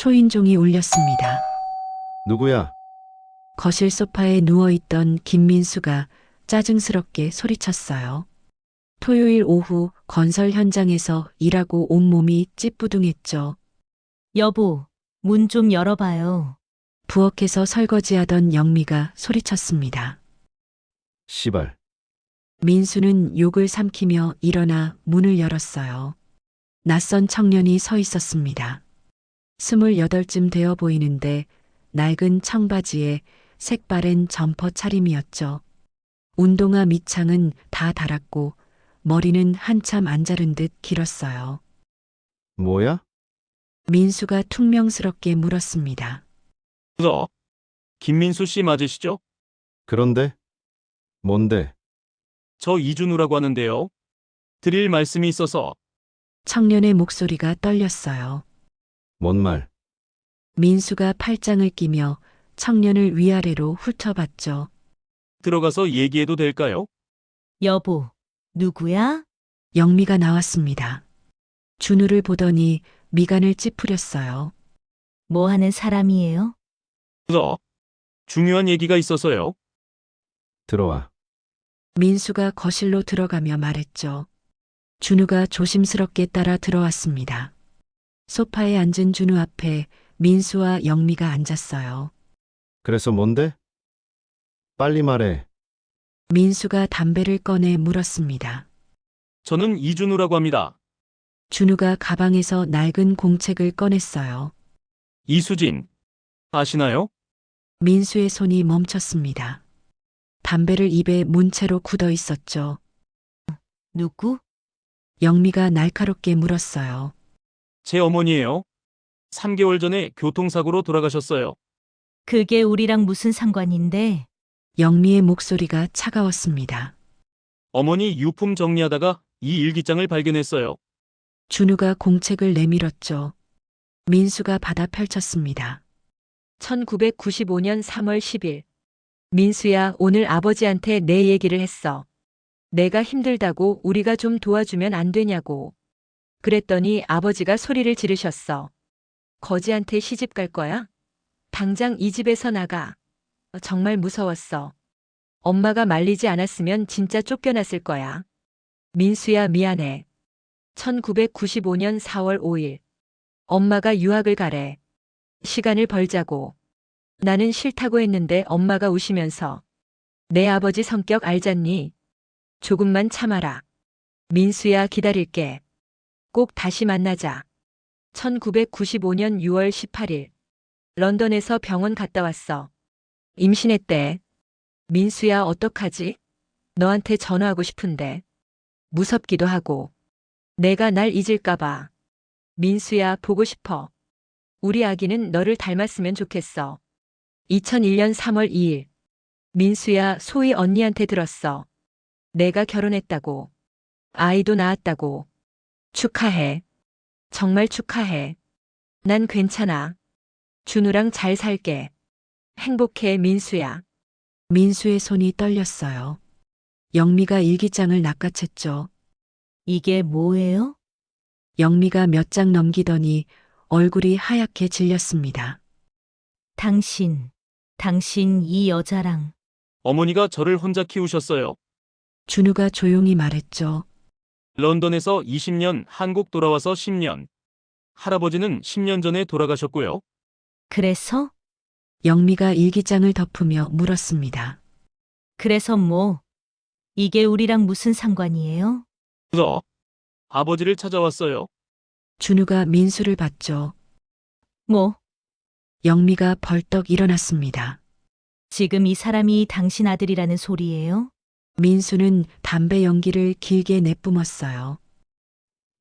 초인종이 울렸습니다. 누구야? 거실 소파에 누워있던 김민수가 짜증스럽게 소리쳤어요. 토요일 오후 건설 현장에서 일하고 온몸이 찌뿌둥했죠. 여보, 문 좀 열어봐요. 부엌에서 설거지하던 영미가 소리쳤습니다. 시발. 민수는 욕을 삼키며 일어나 문을 열었어요. 낯선 청년이 서 있었습니다. 28쯤 되어 보이는데 낡은 청바지에 색바랜 점퍼 차림이었죠. 운동화 밑창은 다 닳았고 머리는 한참 안 자른 듯 길었어요. 뭐야? 민수가 퉁명스럽게 물었습니다. 김민수 씨 맞으시죠? 그런데? 뭔데? 저 이준우라고 하는데요. 드릴 말씀이 있어서. 청년의 목소리가 떨렸어요. 뭔 말? 민수가 팔짱을 끼며 청년을 위아래로 훑어봤죠. 들어가서 얘기해도 될까요? 여보, 누구야? 영미가 나왔습니다. 준우를 보더니 미간을 찌푸렸어요. 뭐 하는 사람이에요? 중요한 얘기가 있어서요. 들어와. 민수가 거실로 들어가며 말했죠. 준우가 조심스럽게 따라 들어왔습니다. 소파에 앉은 준우 앞에 민수와 영미가 앉았어요. 그래서 뭔데? 빨리 말해. 민수가 담배를 꺼내 물었습니다. 저는 이준우라고 합니다. 준우가 가방에서 낡은 공책을 꺼냈어요. 이수진. 아시나요? 민수의 손이 멈췄습니다. 담배를 입에 문 채로 굳어 있었죠. 누구? 영미가 날카롭게 물었어요. 제 어머니예요. 3개월 전에 교통사고로 돌아가셨어요. 그게 우리랑 무슨 상관인데? 영미의 목소리가 차가웠습니다. 어머니 유품 정리하다가 이 일기장을 발견했어요. 준우가 공책을 내밀었죠. 민수가 받아 펼쳤습니다. 1995년 3월 10일. 민수야, 오늘 아버지한테 내 얘기를 했어. 내가 힘들다고 우리가 좀 도와주면 안 되냐고. 그랬더니 아버지가 소리를 지르셨어. 거지한테 시집 갈 거야? 당장 이 집에서 나가. 정말 무서웠어. 엄마가 말리지 않았으면 진짜 쫓겨났을 거야. 민수야, 미안해. 1995년 4월 5일. 엄마가 유학을 가래. 시간을 벌자고. 나는 싫다고 했는데 엄마가 우시면서 내 아버지 성격 알잖니? 조금만 참아라. 민수야, 기다릴게. 꼭 다시 만나자. 1995년 6월 18일. 런던에서 병원 갔다 왔어. 임신했대. 민수야, 어떡하지? 너한테 전화하고 싶은데. 무섭기도 하고. 내가 날 잊을까봐. 민수야, 보고 싶어. 우리 아기는 너를 닮았으면 좋겠어. 2001년 3월 2일. 민수야, 소희 언니한테 들었어. 내가 결혼했다고. 아이도 낳았다고. 축하해. 정말 축하해. 난 괜찮아. 준우랑 잘 살게. 행복해, 민수야. 민수의 손이 떨렸어요. 영미가 일기장을 낚아챘죠. 이게 뭐예요? 영미가 몇 장 넘기더니 얼굴이 하얗게 질렸습니다. 당신 이 여자랑 어머니가 저를 혼자 키우셨어요. 준우가 조용히 말했죠. 런던에서 20년, 한국 돌아와서 10년. 할아버지는 10년 전에 돌아가셨고요. 그래서? 영미가 일기장을 덮으며 물었습니다. 그래서 뭐? 이게 우리랑 무슨 상관이에요? 아버지를 찾아왔어요. 준우가 민수를 봤죠. 뭐? 영미가 벌떡 일어났습니다. 지금 이 사람이 당신 아들이라는 소리예요? 민수는 담배 연기를 길게 내뿜었어요.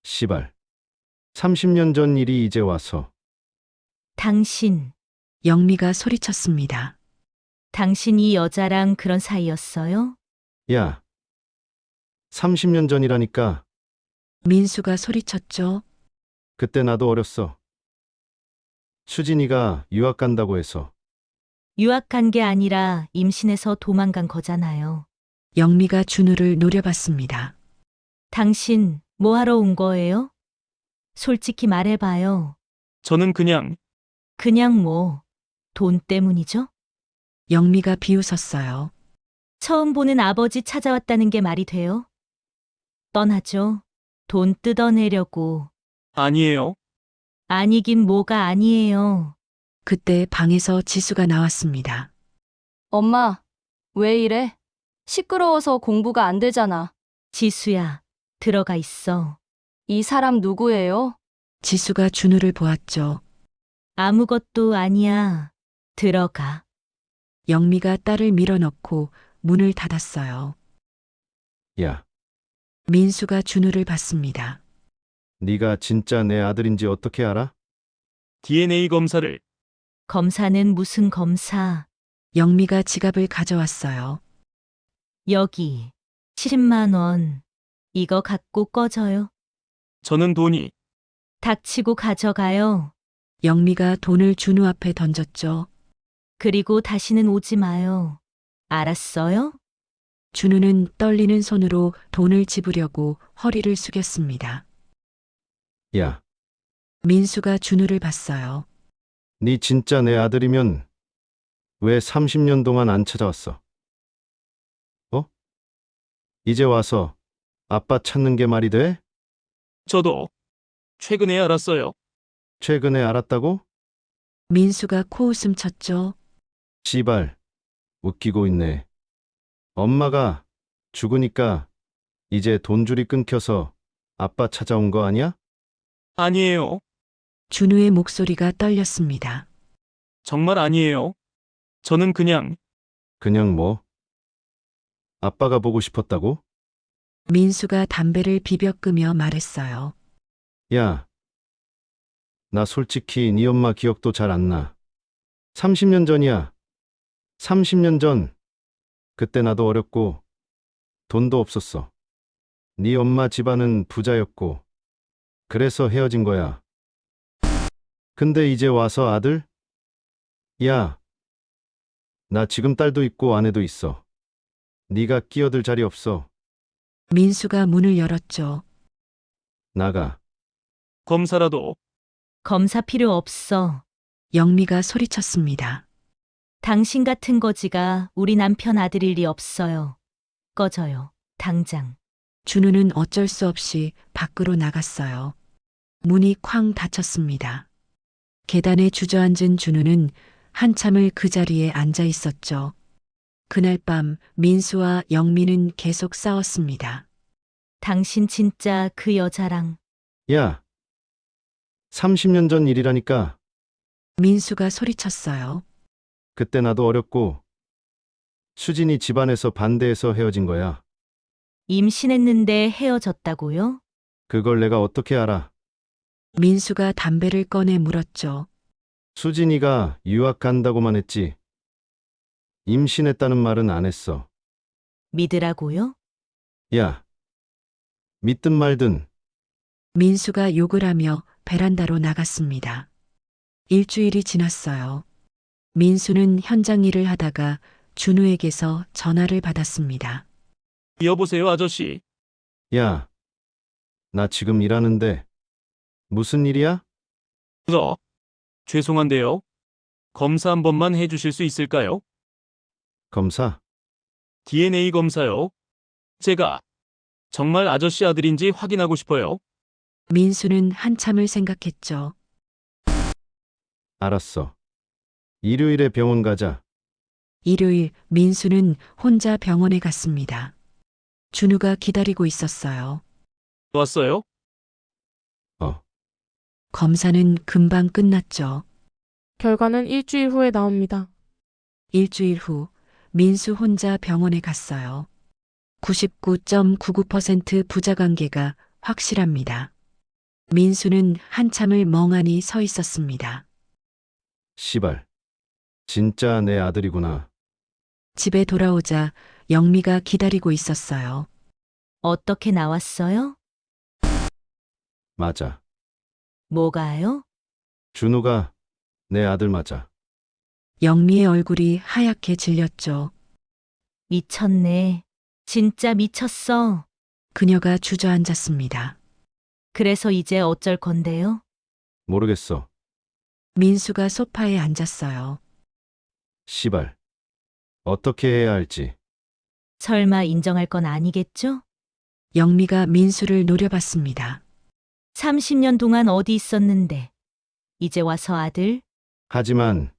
시발. 30년 전 일이 이제 와서. 당신 영미가 소리쳤습니다. 이 여자랑 그런 사이였어요? 야. 30년 전이라니까. 민수가 소리쳤죠. 그때 나도 어렸어. 수진이가 유학 간다고 해서. 유학 간 게 아니라 임신해서 도망간 거잖아요. 영미가 준우를 노려봤습니다. 당신 뭐 하러 온 거예요? 솔직히 말해봐요. 저는 그냥 그냥 뭐, 돈 때문이죠? 영미가 비웃었어요. 처음 보는 아버지 찾아왔다는 게 말이 돼요? 뻔하죠. 돈 뜯어내려고. 아니에요. 아니긴 뭐가 아니에요. 그때 방에서 지수가 나왔습니다. 엄마, 왜 이래? 시끄러워서 공부가 안 되잖아. 지수야, 들어가 있어. 이 사람 누구예요? 지수가 준우를 보았죠. 아무것도 아니야. 들어가. 영미가 딸을 밀어넣고 문을 닫았어요. 야, 민수가 준우를 봤습니다. 네가 진짜 내 아들인지 어떻게 알아? DNA 검사를. 검사는 무슨 검사? 영미가 지갑을 가져왔어요. 여기. 70만 원. 이거 갖고 꺼져요. 저는 돈이. 닥치고 가져가요. 영미가 돈을 준우 앞에 던졌죠. 그리고 다시는 오지 마요. 알았어요? 준우는 떨리는 손으로 돈을 집으려고 허리를 숙였습니다. 야, 민수가 준우를 봤어요. 네 진짜 내 아들이면 왜 30년 동안 안 찾아왔어? 이제 와서 아빠 찾는 게 말이 돼? 저도 최근에 알았어요. 최근에 알았다고? 민수가 코웃음 쳤죠. 씨발, 웃기고 있네. 엄마가 죽으니까 이제 돈줄이 끊겨서 아빠 찾아온 거 아니야? 아니에요. 준우의 목소리가 떨렸습니다. 정말 아니에요. 저는 그냥 그냥 뭐? 아빠가 보고 싶었다고? 민수가 담배를 비벼 끄며 말했어요. 야, 나 솔직히 네 엄마 기억도 잘 안 나. 30년 전이야. 30년 전. 그때 나도 어렸고 돈도 없었어. 네 엄마 집안은 부자였고 그래서 헤어진 거야. 근데 이제 와서 아들? 야, 나 지금 딸도 있고 아내도 있어. 네가 끼어들 자리 없어. 민수가 문을 열었죠. 나가. 검사라도. 검사 필요 없어. 영미가 소리쳤습니다. 당신 같은 거지가 우리 남편 아들일 리 없어요. 꺼져요. 당장. 준우는 어쩔 수 없이 밖으로 나갔어요. 문이 쾅 닫혔습니다. 계단에 주저앉은 준우는 한참을 그 자리에 앉아 있었죠. 그날 밤 민수와 영미는 계속 싸웠습니다. 당신 진짜 그 여자랑 야, 30년 전 일이라니까. 민수가 소리쳤어요. 그때 나도 어렸고 수진이 집안에서 반대해서 헤어진 거야. 임신했는데 헤어졌다고요? 그걸 내가 어떻게 알아? 민수가 담배를 꺼내 물었죠. 수진이가 유학 간다고만 했지. 임신했다는 말은 안 했어. 믿으라고요? 야, 믿든 말든. 민수가 욕을 하며 베란다로 나갔습니다. 일주일이 지났어요. 민수는 현장 일을 하다가 준우에게서 전화를 받았습니다. 여보세요, 아저씨. 야, 나 지금 일하는데 무슨 일이야? 죄송한데요. 검사 한 번만 해주실 수 있을까요? 검사? DNA 검사요. 제가 정말 아저씨 아들인지 확인하고 싶어요. 민수는 한참을 생각했죠. 알았어. 일요일에 병원 가자. 일요일 민수는 혼자 병원에 갔습니다. 준우가 기다리고 있었어요. 왔어요? 검사는 금방 끝났죠. 결과는 일주일 후에 나옵니다. 일주일 후 민수 혼자 병원에 갔어요. 99.99% 부자 관계가 확실합니다. 민수는 한참을 멍하니 서 있었습니다. 씨발. 진짜 내 아들이구나. 집에 돌아오자 영미가 기다리고 있었어요. 어떻게 나왔어요? 맞아. 뭐가요? 준우가 내 아들 맞아. 영미의 얼굴이 하얗게 질렸죠. 미쳤네. 진짜 미쳤어. 그녀가 주저앉았습니다. 그래서 이제 어쩔 건데요? 모르겠어. 민수가 소파에 앉았어요. 시발. 어떻게 해야 할지. 설마 인정할 건 아니겠죠? 영미가 민수를 노려봤습니다. 30년 동안 어디 있었는데. 이제 와서 아들? 하지만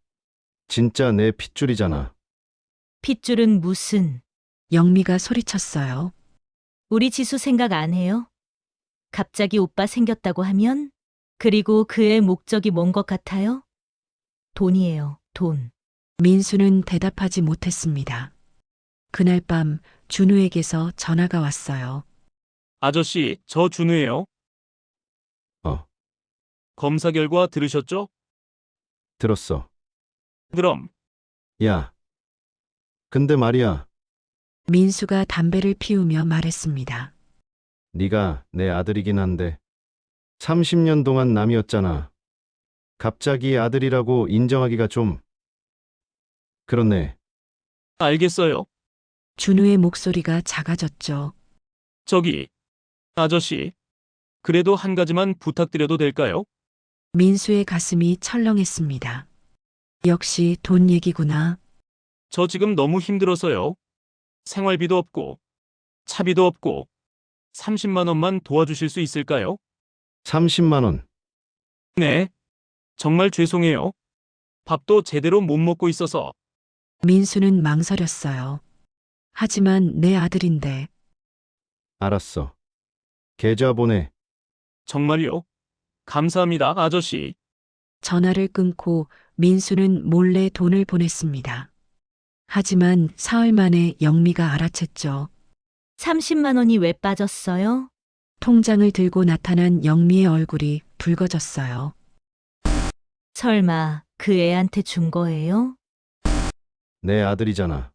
진짜 내 핏줄이잖아. 핏줄은 무슨. 영미가 소리쳤어요. 우리 지수 생각 안 해요? 갑자기 오빠 생겼다고 하면? 그리고 그의 목적이 뭔 것 같아요? 돈이에요, 돈. 민수는 대답하지 못했습니다. 그날 밤 준우에게서 전화가 왔어요. 아저씨, 저 준우예요. 어, 검사 결과 들으셨죠? 들었어. 그럼 야. 근데 말이야. 민수가 담배를 피우며 말했습니다. 네가 내 아들이긴 한데 30년 동안 남이었잖아. 갑자기 아들이라고 인정하기가 좀 그렇네. 알겠어요. 준우의 목소리가 작아졌죠. 저기, 아저씨. 그래도 한 가지만 부탁드려도 될까요? 민수의 가슴이 철렁했습니다. 역시 돈 얘기구나. 저 지금 너무 힘들어서요. 생활비도 없고, 차비도 없고, 30만 원만 도와주실 수 있을까요? 30만 원. 네. 정말 죄송해요. 밥도 제대로 못 먹고 있어서. 민수는 망설였어요. 하지만 내 아들인데 알았어. 계좌 보내. 정말요? 감사합니다, 아저씨. 전화를 끊고 민수는 몰래 돈을 보냈습니다. 하지만 사흘 만에 영미가 알아챘죠. 30만 원이 왜 빠졌어요? 통장을 들고 나타난 영미의 얼굴이 붉어졌어요. 설마 그 애한테 준 거예요? 내 아들이잖아.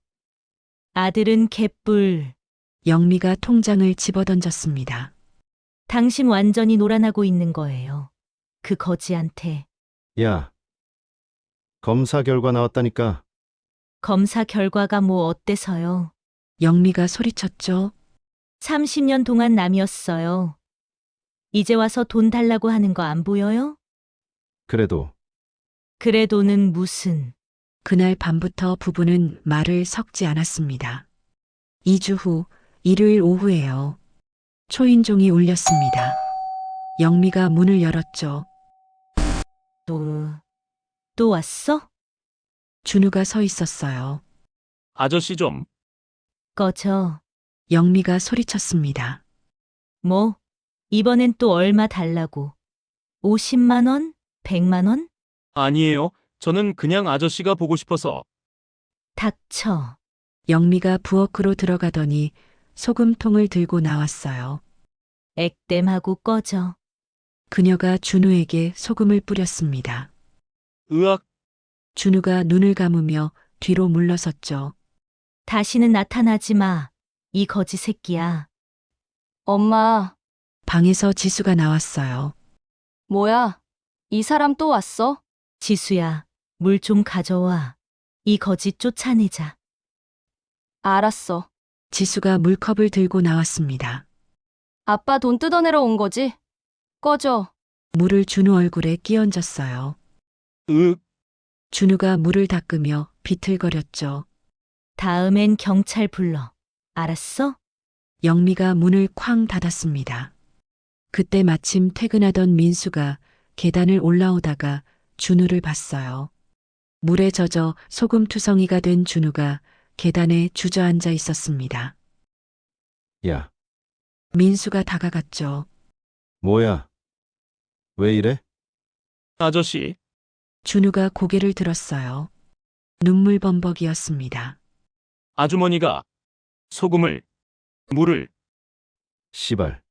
아들은 개뿔. 영미가 통장을 집어던졌습니다. 당신 완전히 놀아나고 있는 거예요. 그 거지한테. 야. 검사 결과 나왔다니까. 검사 결과가 뭐 어때서요? 영미가 소리쳤죠. 30년 동안 남이었어요. 이제 와서 돈 달라고 하는 거 안 보여요? 그래도 그래도는 무슨. 그날 밤부터 부부는 말을 섞지 않았습니다. 2주 후 일요일 오후에요. 초인종이 울렸습니다. 영미가 문을 열었죠. 또 왔어? 준우가 서 있었어요. 아저씨 좀. 꺼져. 영미가 소리쳤습니다. 뭐? 이번엔 또 얼마 달라고? 50만 원? 100만 원? 아니에요. 저는 그냥 아저씨가 보고 싶어서. 닥쳐. 영미가 부엌으로 들어가더니 소금통을 들고 나왔어요. 액땜하고 꺼져. 그녀가 준우에게 소금을 뿌렸습니다. 으악, 준우가 눈을 감으며 뒤로 물러섰죠. 다시는 나타나지 마. 이 거지 새끼야. 엄마, 방에서 지수가 나왔어요. 뭐야? 이 사람 또 왔어? 지수야, 물 좀 가져와. 이 거지 쫓아내자. 알았어. 지수가 물컵을 들고 나왔습니다. 아빠 돈 뜯어내러 온 거지? 꺼져. 물을 준우 얼굴에 끼얹었어요. 으, 준우가 물을 닦으며 비틀거렸죠. 다음엔 경찰 불러. 알았어? 영미가 문을 쾅 닫았습니다. 그때 마침 퇴근하던 민수가 계단을 올라오다가 준우를 봤어요. 물에 젖어 소금투성이가 된 준우가 계단에 주저앉아 있었습니다. 야. 민수가 다가갔죠. 뭐야? 왜 이래? 아저씨. 준우가 고개를 들었어요. 눈물범벅이었습니다. 아주머니가 소금을, 물을. 시발.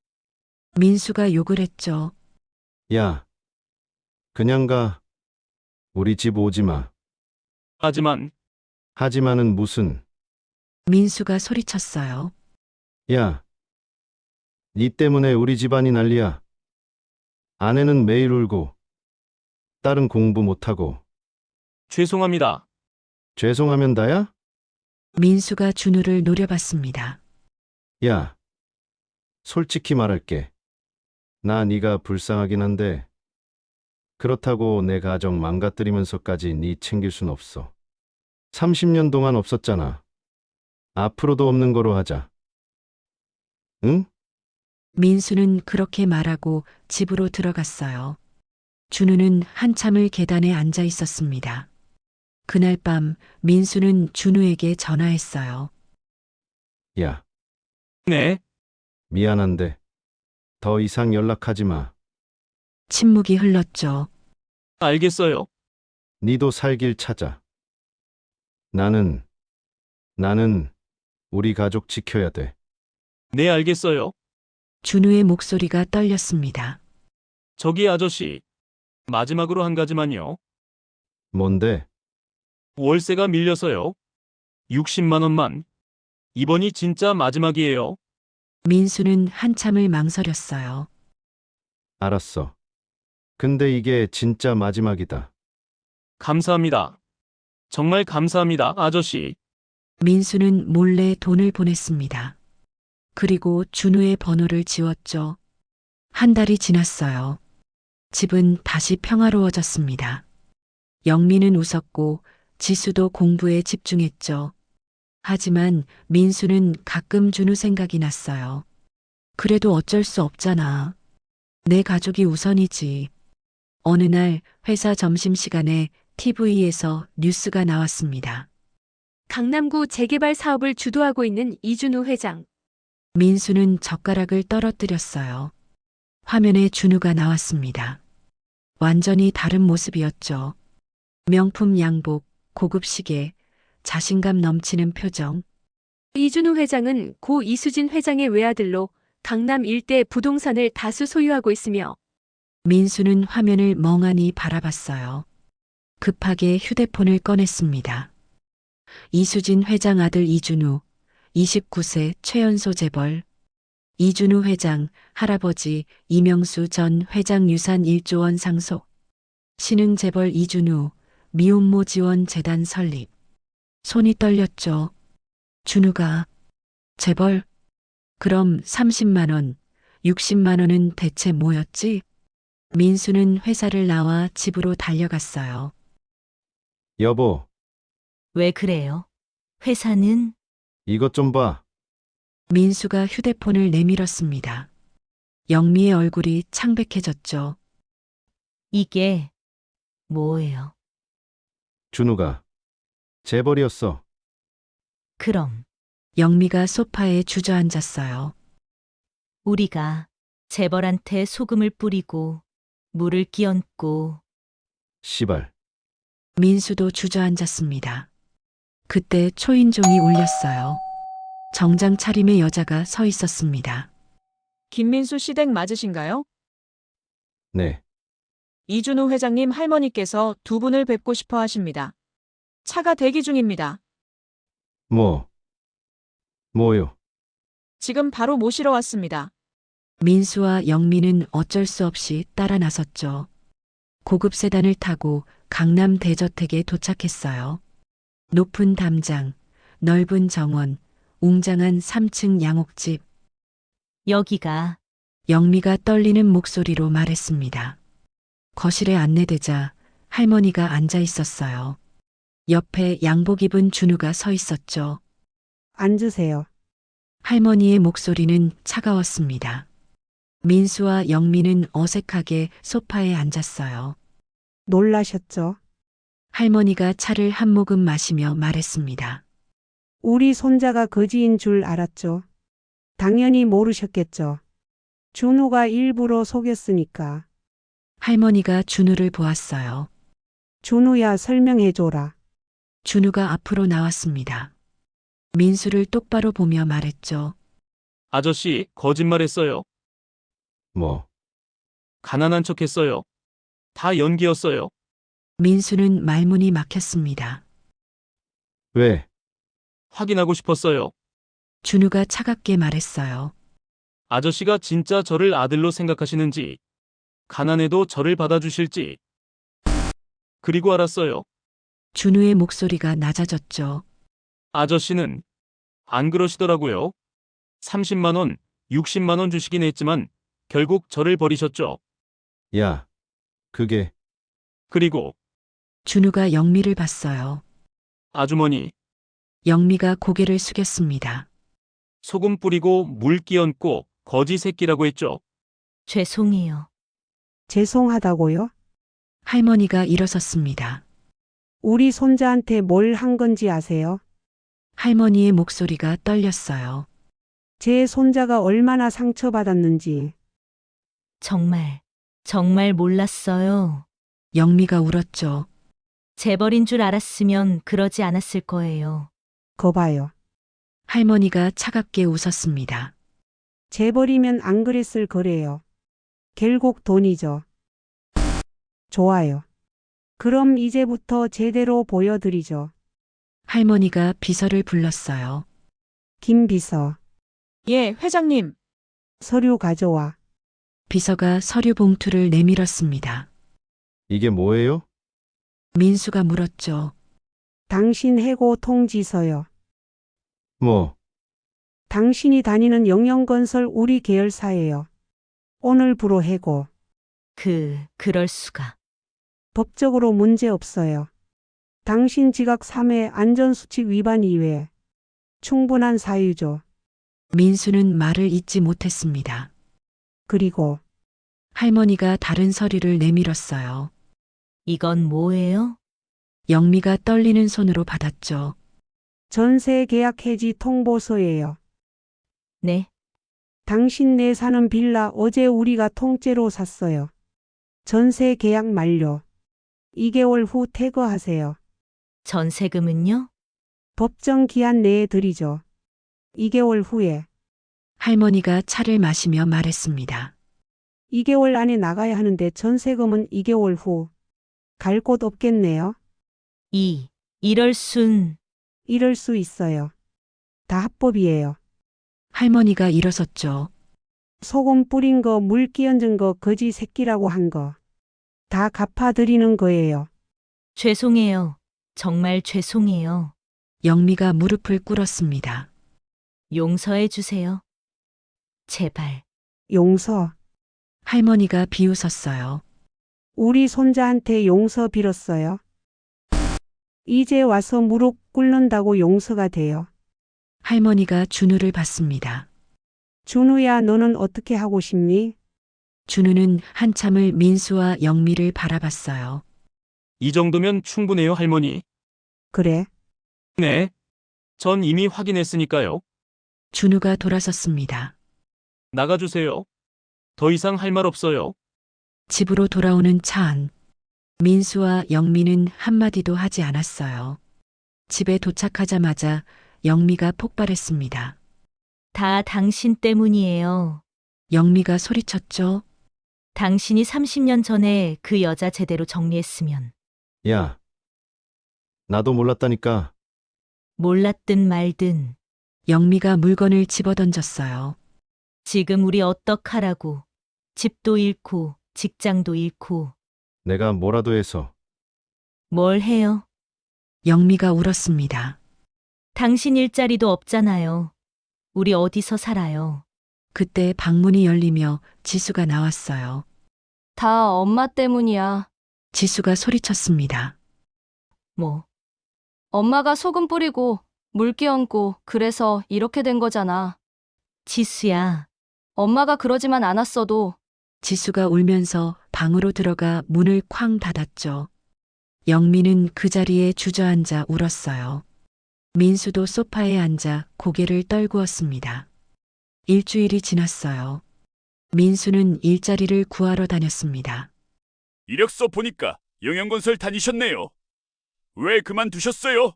민수가 욕을 했죠. 야. 그냥 가. 우리 집 오지 마. 하지만은 무슨. 민수가 소리쳤어요. 야. 니 때문에 우리 집안이 난리야. 아내는 매일 울고, 딸은 공부 못하고. 죄송합니다. 죄송하면 다야? 민수가 준우를 노려봤습니다. 야. 솔직히 말할게. 나 네가 불쌍하긴 한데, 그렇다고 내 가정 망가뜨리면서까지 네 챙길 순 없어. 30년 동안 없었잖아. 앞으로도 없는 거로 하자. 응? 민수는 그렇게 말하고 집으로 들어갔어요. 준우는 한참을 계단에 앉아 있었습니다. 그날 밤 민수는 준우에게 전화했어요. 야, 네, 미안한데 더 이상 연락하지 마. 침묵이 흘렀죠. 알겠어요. 니도 살 길 찾아. 나는 우리 가족 지켜야 돼. 네, 알겠어요. 준우의 목소리가 떨렸습니다. 저기 아저씨, 마지막으로 한 가지만요. 뭔데? 월세가 밀려서요. 60만 원만. 이번이 진짜 마지막이에요. 민수는 한참을 망설였어요. 알았어. 근데 이게 진짜 마지막이다. 감사합니다. 정말 감사합니다, 아저씨. 민수는 몰래 돈을 보냈습니다. 그리고 준우의 번호를 지웠죠. 한 달이 지났어요. 집은 다시 평화로워졌습니다. 영미는 웃었고 지수도 공부에 집중했죠. 하지만 민수는 가끔 준우 생각이 났어요. 그래도 어쩔 수 없잖아. 내 가족이 우선이지. 어느 날 회사 점심시간에 TV에서 뉴스가 나왔습니다. 강남구 재개발 사업을 주도하고 있는 이준우 회장. 민수는 젓가락을 떨어뜨렸어요. 화면에 준우가 나왔습니다. 완전히 다른 모습이었죠. 명품 양복, 고급 시계, 자신감 넘치는 표정. 이준우 회장은 고 이수진 회장의 외아들로 강남 일대 부동산을 다수 소유하고 있으며 민수는 화면을 멍하니 바라봤어요. 급하게 휴대폰을 꺼냈습니다. 이수진 회장 아들 이준우, 29세 최연소 재벌. 이준우 회장, 할아버지 이명수 전 회장 유산 1조 원 상속. 신흥 재벌 이준우, 미혼모 지원 재단 설립. 손이 떨렸죠. 준우가 재벌? 그럼 30만 원, 60만 원은 대체 뭐였지? 민수는 회사를 나와 집으로 달려갔어요. 여보, 왜 그래요? 회사는 이것 좀 봐. 민수가 휴대폰을 내밀었습니다. 영미의 얼굴이 창백해졌죠. 이게 뭐예요? 준우가 재벌이었어. 그럼 영미가 소파에 주저앉았어요. 우리가 재벌한테 소금을 뿌리고 물을 끼얹고 시발. 민수도 주저앉았습니다. 그때 초인종이 울렸어요. 정장 차림의 여자가 서 있었습니다. 김민수 시댁 맞으신가요? 네. 이준우 회장님 할머니께서 두 분을 뵙고 싶어 하십니다. 차가 대기 중입니다. 뭐요? 지금 바로 모시러 왔습니다. 민수와 영미는 어쩔 수 없이 따라 나섰죠. 고급 세단을 타고 강남 대저택에 도착했어요. 높은 담장, 넓은 정원, 웅장한 3층 양옥집. 여기가 영미가 떨리는 목소리로 말했습니다. 거실에 안내되자 할머니가 앉아 있었어요. 옆에 양복 입은 준우가 서 있었죠. 앉으세요. 할머니의 목소리는 차가웠습니다. 민수와 영미는 어색하게 소파에 앉았어요. 놀라셨죠? 할머니가 차를 한 모금 마시며 말했습니다. 우리 손자가 거지인 줄 알았죠? 당연히 모르셨겠죠? 준우가 일부러 속였으니까. 할머니가 준우를 보았어요. 준우야, 설명해줘라. 준우가 앞으로 나왔습니다. 민수를 똑바로 보며 말했죠. 아저씨, 거짓말했어요. 뭐, 가난한 척했어요. 다 연기였어요. 민수는 말문이 막혔습니다. 왜? 확인하고 싶었어요. 준우가 차갑게 말했어요. 아저씨가 진짜 저를 아들로 생각하시는지, 가난해도 저를 받아주실지. 그리고 알았어요. 준우의 목소리가 낮아졌죠. 아저씨는 안 그러시더라고요. 30만 원, 60만 원 주시긴 했지만 결국 저를 버리셨죠. 야, 그게 그리고 준우가 영미를 봤어요. 아주머니, 영미가 고개를 숙였습니다. 소금 뿌리고 물 끼얹고 거지 새끼라고 했죠. 죄송해요. 죄송하다고요? 할머니가 일어섰습니다. 우리 손자한테 뭘 한 건지 아세요? 할머니의 목소리가 떨렸어요. 제 손자가 얼마나 상처받았는지. 정말 몰랐어요. 영미가 울었죠. 재벌인 줄 알았으면 그러지 않았을 거예요. 거봐요. 할머니가 차갑게 웃었습니다. 재벌이면 안 그랬을 거래요. 결국 돈이죠. 좋아요. 그럼 이제부터 제대로 보여드리죠. 할머니가 비서를 불렀어요. 김 비서, 예, 회장님. 서류 가져와. 비서가 서류 봉투를 내밀었습니다. 이게 뭐예요? 민수가 물었죠. 당신 해고 통지서요. 뭐, 당신이 다니는 영영건설 우리 계열사예요. 오늘부로 해고. 그럴 수가. 법적으로 문제 없어요. 당신 지각 3회 안전수칙 위반 이외에 충분한 사유죠. 민수는 말을 잇지 못했습니다. 그리고 할머니가 다른 서류를 내밀었어요. 이건 뭐예요? 영미가 떨리는 손으로 받았죠. 전세 계약 해지 통보서예요. 네, 당신네 사는 빌라 어제 우리가 통째로 샀어요. 전세 계약 만료. 2개월 후 퇴거하세요. 전세금은요? 법정 기한 내에 드리죠. 2개월 후에. 할머니가 차를 마시며 말했습니다. 2개월 안에 나가야 하는데 전세금은 2개월 후. 갈 곳 없겠네요. 이럴 순. 이럴 수 있어요. 다 합법이에요. 할머니가 일어섰죠. 소금 뿌린 거, 물 끼얹은 거, 거지 새끼라고 한 거. 다 갚아드리는 거예요. 죄송해요. 정말 죄송해요. 영미가 무릎을 꿇었습니다. 용서해 주세요. 제발. 용서. 할머니가 비웃었어요. 우리 손자한테 용서 빌었어요. 이제 와서 무릎 꿇는다고 용서가 돼요. 할머니가 준우를 봤습니다. 준우야, 너는 어떻게 하고 싶니? 준우는 한참을 민수와 영미를 바라봤어요. 이 정도면 충분해요, 할머니. 그래. 네. 전 이미 확인했으니까요. 준우가 돌아섰습니다. 나가주세요. 더 이상 할 말 없어요. 집으로 돌아오는 차 안. 민수와 영미는 한마디도 하지 않았어요. 집에 도착하자마자 영미가 폭발했습니다. 다 당신 때문이에요. 영미가 소리쳤죠. 당신이 30년 전에 그 여자 제대로 정리했으면. 야. 나도 몰랐다니까. 몰랐든 말든. 영미가 물건을 집어던졌어요. 지금 우리 어떡하라고. 집도 잃고 직장도 잃고. 내가 뭐라도 해서. 뭘 해요? 영미가 울었습니다. 당신 일자리도 없잖아요. 우리 어디서 살아요? 그때 방문이 열리며 지수가 나왔어요. 다 엄마 때문이야. 지수가 소리쳤습니다. 뭐, 엄마가 소금 뿌리고 물 끼얹고 그래서 이렇게 된 거잖아. 지수야. 엄마가 그러지만 않았어도 지수가 울면서 방으로 들어가 문을 쾅 닫았죠. 영미는 그 자리에 주저앉아 울었어요. 민수도 소파에 앉아 고개를 떨구었습니다. 일주일이 지났어요. 민수는 일자리를 구하러 다녔습니다. 이력서 보니까 영영건설 다니셨네요. 왜 그만두셨어요?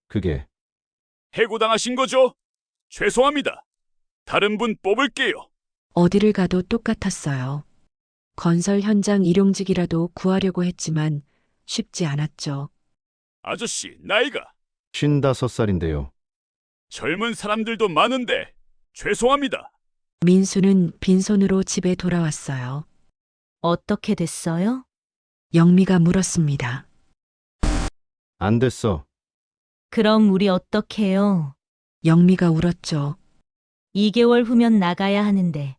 그게 해고당하신 거죠? 죄송합니다. 다른 분 뽑을게요. 어디를 가도 똑같았어요. 건설 현장 일용직이라도 구하려고 했지만 쉽지 않았죠. 아저씨, 나이가 55살인데요. 젊은 사람들도 많은데 죄송합니다. 민수는 빈손으로 집에 돌아왔어요. 어떻게 됐어요? 영미가 물었습니다. 안 됐어. 그럼 우리 어떡해요? 영미가 울었죠. 2개월 후면 나가야 하는데.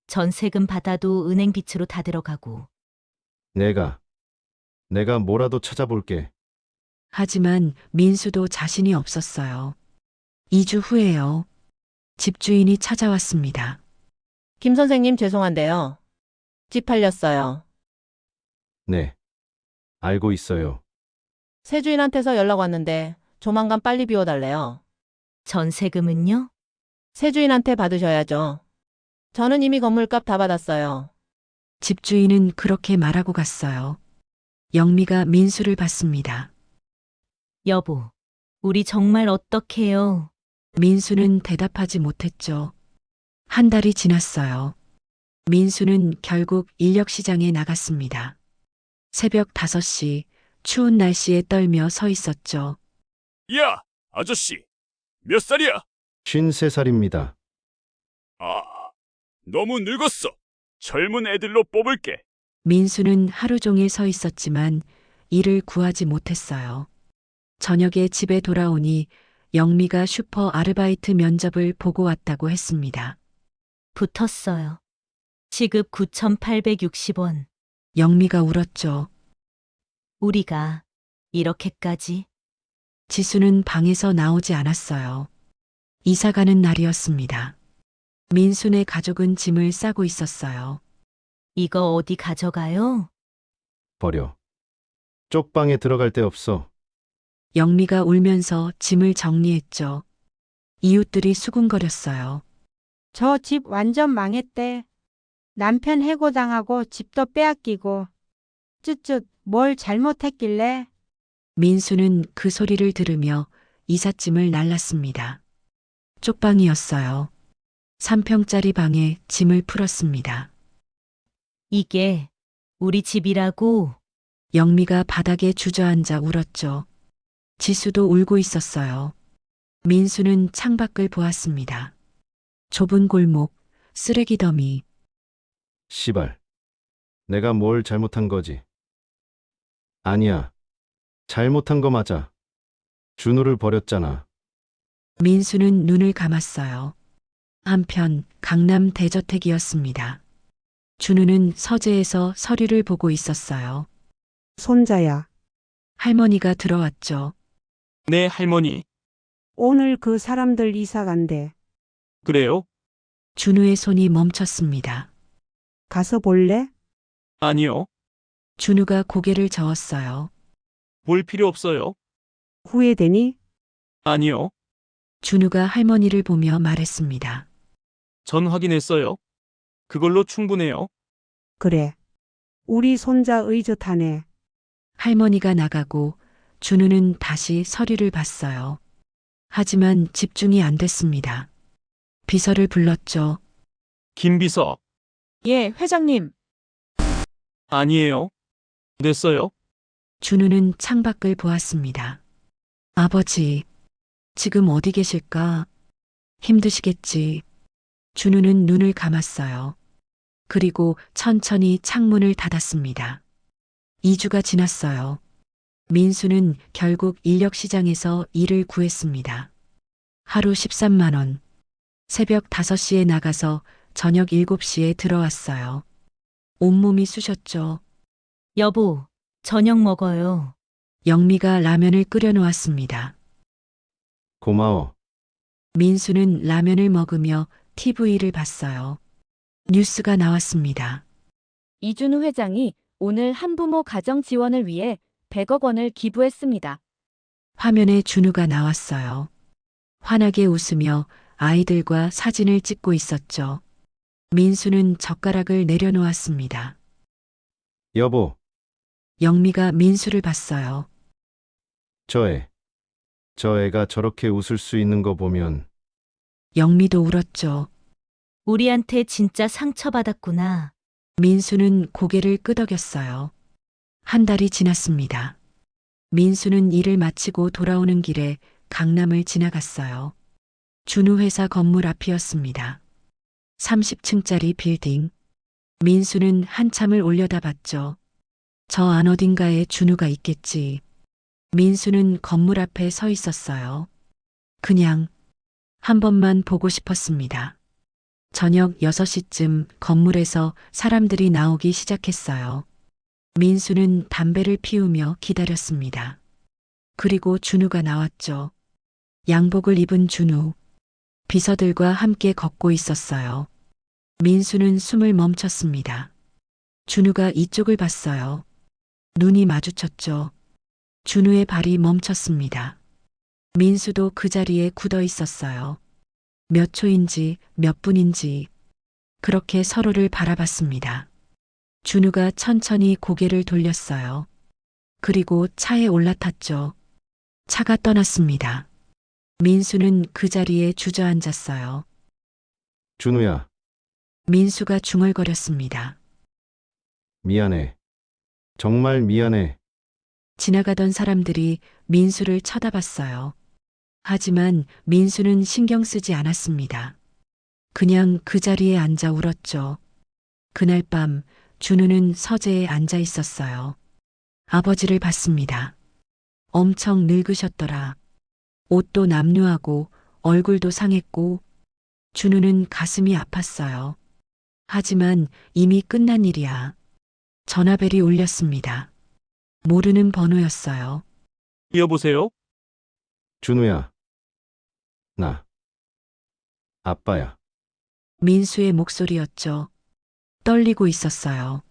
전세금 받아도 은행 빚으로 다 들어가고. 내가 내가 뭐라도 찾아볼게. 하지만 민수도 자신이 없었어요. 2주 후에요. 집주인이 찾아왔습니다. 김 선생님 죄송한데요. 집 팔렸어요. 네. 알고 있어요. 새 주인한테서 연락 왔는데 조만간 빨리 비워달래요. 전세금은요? 새 주인한테 받으셔야죠. 저는 이미 건물값 다 받았어요. 집주인은 그렇게 말하고 갔어요. 영미가 민수를 봤습니다. 여보, 우리 정말 어떡해요? 민수는 대답하지 못했죠. 한 달이 지났어요. 민수는 결국 인력시장에 나갔습니다. 새벽 5시, 추운 날씨에 떨며 서 있었죠. 야, 아저씨. 몇 살이야? 53살입니다. 아, 너무 늙었어. 젊은 애들로 뽑을게. 민수는 하루 종일 서 있었지만 일을 구하지 못했어요. 저녁에 집에 돌아오니 영미가 슈퍼 아르바이트 면접을 보고 왔다고 했습니다. 붙었어요. 시급 9,860원. 영미가 울었죠. 우리가 이렇게까지. 지수는 방에서 나오지 않았어요. 이사 가는 날이었습니다. 민수네 가족은 짐을 싸고 있었어요. 이거 어디 가져가요? 버려. 쪽방에 들어갈 데 없어. 영미가 울면서 짐을 정리했죠. 이웃들이 수군거렸어요. 저 집 완전 망했대. 남편 해고당하고 집도 빼앗기고. 쯧쯧, 뭘 잘못했길래? 민수는 그 소리를 들으며 이삿짐을 날랐습니다. 쪽방이었어요. 3평짜리 방에 짐을 풀었습니다. 이게 우리 집이라고. 영미가 바닥에 주저앉아 울었죠. 지수도 울고 있었어요. 민수는 창밖을 보았습니다. 좁은 골목, 쓰레기 더미. 시발. 내가 뭘 잘못한 거지? 아니야. 잘못한 거 맞아. 준우를 버렸잖아. 민수는 눈을 감았어요. 한편 강남 대저택이었습니다. 준우는 서재에서 서류를 보고 있었어요. 손자야, 할머니가 들어왔죠. 네, 할머니. 오늘 그 사람들 이사 간대. 그래요? 준우의 손이 멈췄습니다. 가서 볼래? 아니요. 준우가 고개를 저었어요. 볼 필요 없어요. 후회되니? 아니요. 준우가 할머니를 보며 말했습니다. 전 확인했어요. 그걸로 충분해요. 그래. 우리 손자 의젓하네. 할머니가 나가고 준우는 다시 서류를 봤어요. 하지만 집중이 안 됐습니다. 비서를 불렀죠. 김 비서. 예, 회장님. 아니에요. 됐어요. 준우는 창밖을 보았습니다. 아버지, 지금 어디 계실까? 힘드시겠지. 준우는 눈을 감았어요. 그리고 천천히 창문을 닫았습니다. 2주가 지났어요. 민수는 결국 인력시장에서 일을 구했습니다. 하루 13만 원. 새벽 5시에 나가서 저녁 7시에 들어왔어요. 온몸이 쑤셨죠. 여보, 저녁 먹어요. 영미가 라면을 끓여 놓았습니다. 고마워. 민수는 라면을 먹으며 TV를 봤어요. 뉴스가 나왔습니다. 이준우 회장이 오늘 한부모 가정 지원을 위해 100억 원을 기부했습니다. 화면에 준우가 나왔어요. 환하게 웃으며 아이들과 사진을 찍고 있었죠. 민수는 젓가락을 내려놓았습니다. 여보, 영미가 민수를 봤어요. 저 애가 저렇게 웃을 수 있는 거 보면 영미도 울었죠. 우리한테 진짜 상처받았구나. 민수는 고개를 끄덕였어요. 한 달이 지났습니다. 민수는 일을 마치고 돌아오는 길에 강남을 지나갔어요. 준우 회사 건물 앞이었습니다. 30층짜리 빌딩. 민수는 한참을 올려다봤죠. 저 안 어딘가에 준우가 있겠지. 민수는 건물 앞에 서 있었어요. 그냥 한 번만 보고 싶었습니다. 저녁 6시쯤 건물에서 사람들이 나오기 시작했어요. 민수는 담배를 피우며 기다렸습니다. 그리고 준우가 나왔죠. 양복을 입은 준우. 비서들과 함께 걷고 있었어요. 민수는 숨을 멈췄습니다. 준우가 이쪽을 봤어요. 눈이 마주쳤죠. 준우의 발이 멈췄습니다. 민수도 그 자리에 굳어 있었어요. 몇 초인지 몇 분인지 그렇게 서로를 바라봤습니다. 준우가 천천히 고개를 돌렸어요. 그리고 차에 올라탔죠. 차가 떠났습니다. 민수는 그 자리에 주저앉았어요. 준우야, 민수가 중얼거렸습니다. 미안해. 정말 미안해. 지나가던 사람들이 민수를 쳐다봤어요. 하지만 민수는 신경 쓰지 않았습니다. 그냥 그 자리에 앉아 울었죠. 그날 밤 준우는 서재에 앉아 있었어요. 아버지를 봤습니다. 엄청 늙으셨더라. 옷도 남루하고 얼굴도 상했고 준우는 가슴이 아팠어요. 하지만 이미 끝난 일이야. 전화벨이 울렸습니다. 모르는 번호였어요. 여보세요? 준우야. 나. 아빠야. 민수의 목소리였죠. 떨리고 있었어요.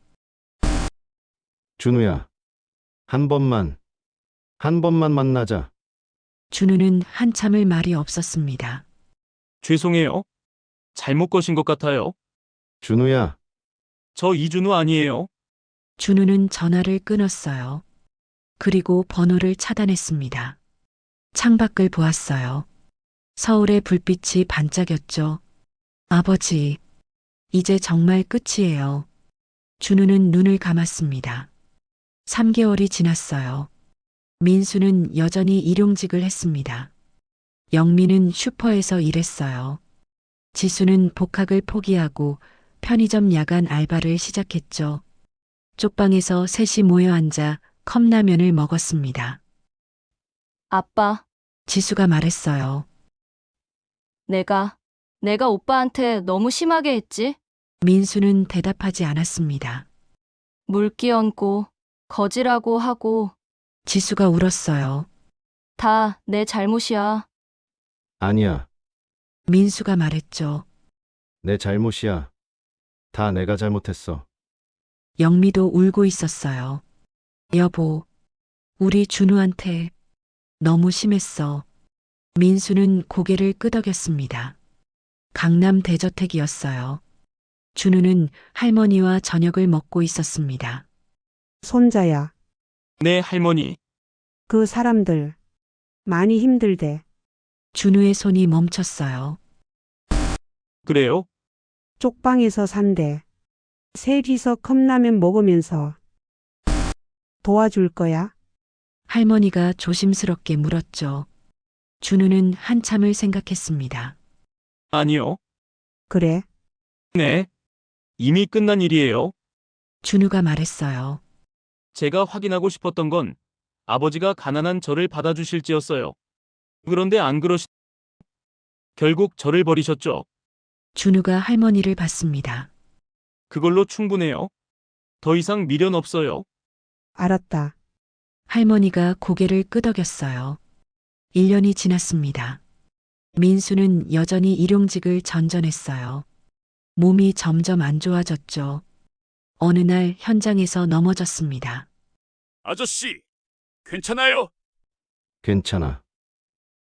준우야. 한 번만 만나자. 준우는 한참을 말이 없었습니다. 죄송해요. 잘못 거신 것 같아요. 준우야. 저 이준우 아니에요. 준우는 전화를 끊었어요. 그리고 번호를 차단했습니다. 창밖을 보았어요. 서울의 불빛이 반짝였죠. 아버지, 이제 정말 끝이에요. 준우는 눈을 감았습니다. 3개월이 지났어요. 민수는 여전히 일용직을 했습니다. 영민은 슈퍼에서 일했어요. 지수는 복학을 포기하고 편의점 야간 알바를 시작했죠. 쪽방에서 셋이 모여 앉아 컵라면을 먹었습니다. 아빠, 지수가 말했어요. 내가 오빠한테 너무 심하게 했지? 민수는 대답하지 않았습니다. 물 끼얹고, 거지라고 하고, 지수가 울었어요. 다 내 잘못이야. 아니야. 민수가 말했죠. 내 잘못이야. 다 내가 잘못했어. 영미도 울고 있었어요. 여보, 우리 준우한테 너무 심했어. 민수는 고개를 끄덕였습니다. 강남 대저택이었어요. 준우는 할머니와 저녁을 먹고 있었습니다. 손자야. 네, 할머니. 그 사람들 많이 힘들대. 준우의 손이 멈췄어요. 그래요? 쪽방에서 산대. 셋이서 컵라면 먹으면서 도와줄 거야? 할머니가 조심스럽게 물었죠. 준우는 한참을 생각했습니다. 아니요. 그래. 네. 이미 끝난 일이에요. 준우가 말했어요. 제가 확인하고 싶었던 건 아버지가 가난한 저를 받아주실지였어요. 그런데 안 결국 저를 버리셨죠. 준우가 할머니를 봤습니다. 그걸로 충분해요. 더 이상 미련 없어요. 알았다. 할머니가 고개를 끄덕였어요. 1년이 지났습니다. 민수는 여전히 일용직을 전전했어요. 몸이 점점 안 좋아졌죠. 어느 날 현장에서 넘어졌습니다. 아저씨, 괜찮아요? 괜찮아.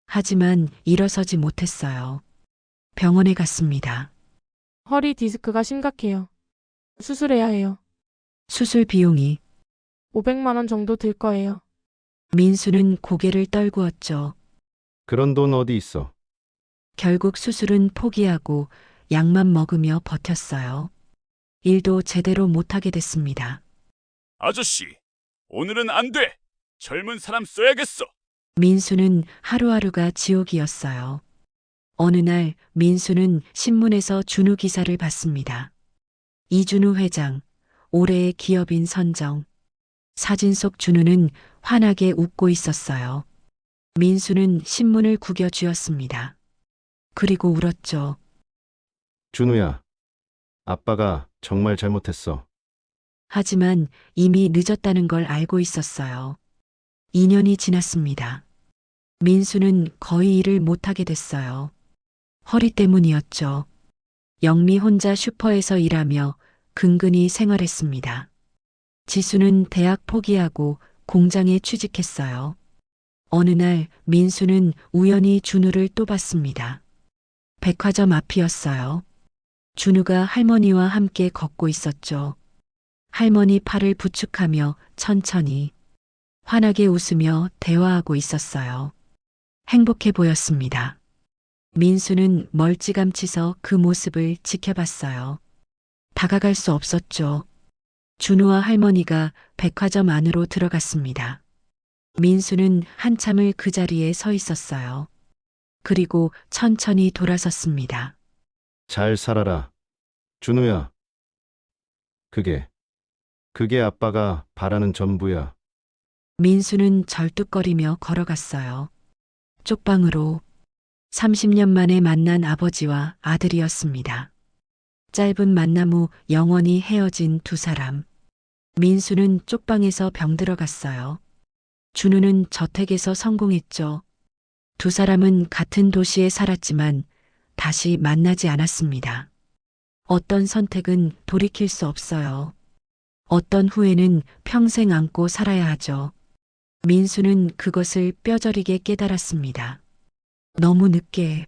하지만 일어서지 못했어요. 병원에 갔습니다. 허리 디스크가 심각해요. 수술해야 해요. 수술 비용이 500만 원 정도 들 거예요. 민수는 고개를 떨구었죠. 그런 돈 어디 있어? 결국 수술은 포기하고 약만 먹으며 버텼어요. 일도 제대로 못하게 됐습니다. 아저씨, 오늘은 안 돼. 젊은 사람 써야겠어. 민수는 하루하루가 지옥이었어요. 어느 날 민수는 신문에서 준우 기사를 봤습니다. 이준우 회장, 올해의 기업인 선정. 사진 속 준우는 환하게 웃고 있었어요. 민수는 신문을 구겨 쥐었습니다. 그리고 울었죠. 준우야. 아빠가 정말 잘못했어. 하지만 이미 늦었다는 걸 알고 있었어요. 2년이 지났습니다. 민수는 거의 일을 못하게 됐어요. 허리 때문이었죠. 영미 혼자 슈퍼에서 일하며 근근히 생활했습니다. 지수는 대학 포기하고 공장에 취직했어요. 어느 날 민수는 우연히 준우를 또 봤습니다. 백화점 앞이었어요. 준우가 할머니와 함께 걷고 있었죠. 할머니 팔을 부축하며 천천히 환하게 웃으며 대화하고 있었어요. 행복해 보였습니다. 민수는 멀찌감치서 그 모습을 지켜봤어요. 다가갈 수 없었죠. 준우와 할머니가 백화점 안으로 들어갔습니다. 민수는 한참을 그 자리에 서 있었어요. 그리고 천천히 돌아섰습니다. 잘 살아라. 준우야. 그게 아빠가 바라는 전부야. 민수는 절뚝거리며 걸어갔어요. 쪽방으로 30년 만에 만난 아버지와 아들이었습니다. 짧은 만남 후 영원히 헤어진 두 사람. 민수는 쪽방에서 병들어 갔어요. 준우는 저택에서 성공했죠. 두 사람은 같은 도시에 살았지만 다시 만나지 않았습니다. 어떤 선택은 돌이킬 수 없어요. 어떤 후회는 평생 안고 살아야 하죠. 민수는 그것을 뼈저리게 깨달았습니다. 너무 늦게